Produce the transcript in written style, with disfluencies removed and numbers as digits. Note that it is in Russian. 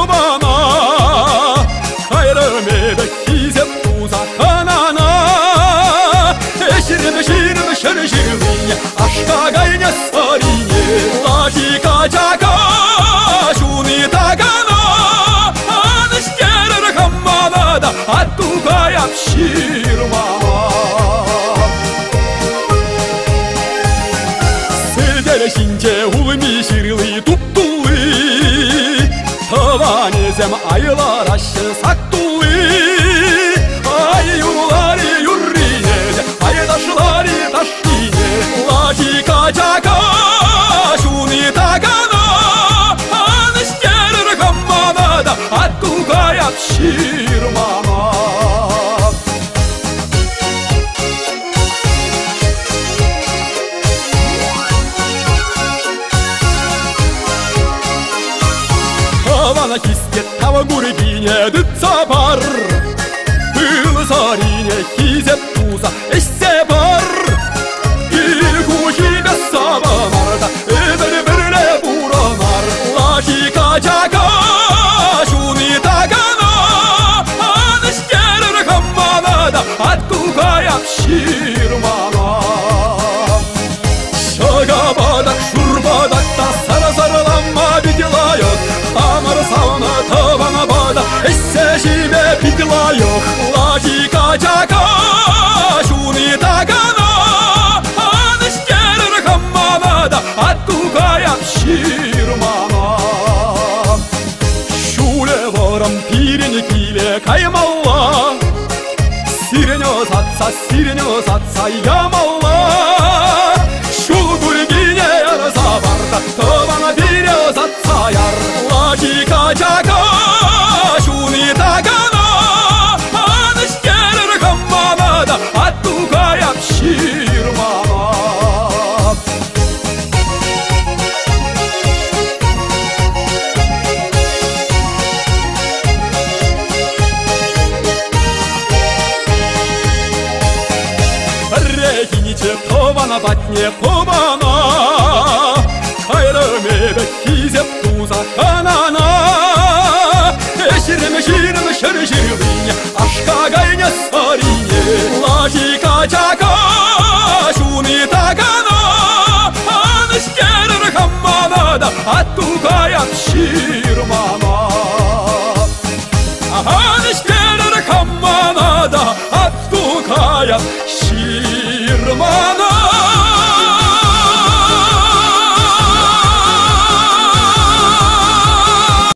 побана Хайрымеді кезеп туза қанана Эшіріні шіріні шыр жирвине Ашқа қайне сарине Лахика чака шуны тагана Анышкерір қамманада Аттуғаяп ширмама Сілдершінче улми ширлы туптулы Таванезем айлар ашы сақтулы Ай юрлары юррине Ай ташлары ташлине Лахика чака шуны тагана Анышкерір қамманада Аттуғаяп ширмама Тавана кискет тава гургине дытса бар Тылы сарине хизеп туза эссе бар Илгушига сабамарда Эбір-бірле буранар Лахика чака шуны тагана Анышкерір қамманада Аттуғаяп ширмама Шагабадак шурбадакта Сара-саралама бедилайық Амар сауна тавана бада Эссе жиме пидлайық Лахика чака шуны тагана Анышкерір қамманада Аттуғаяп ширмама Шуле ворам пирене киле каймалла Сирене сатса ямалла Шул гургине ярса барда Тавана бире сатса яр Лахика чака шуны тагана Анышкерір қамманада Аттуғаяп ширмама Рехиниче тавана батне побана Хайрымеді кезеп туза қанана Эшіріні шіріні шыр жирвине Ашқа қайне сарине Лахика чака шуны тагана Анышкерір қамманада Аттуғаяп ширмама Анышкерір қамманада Аттуғаяп ширмама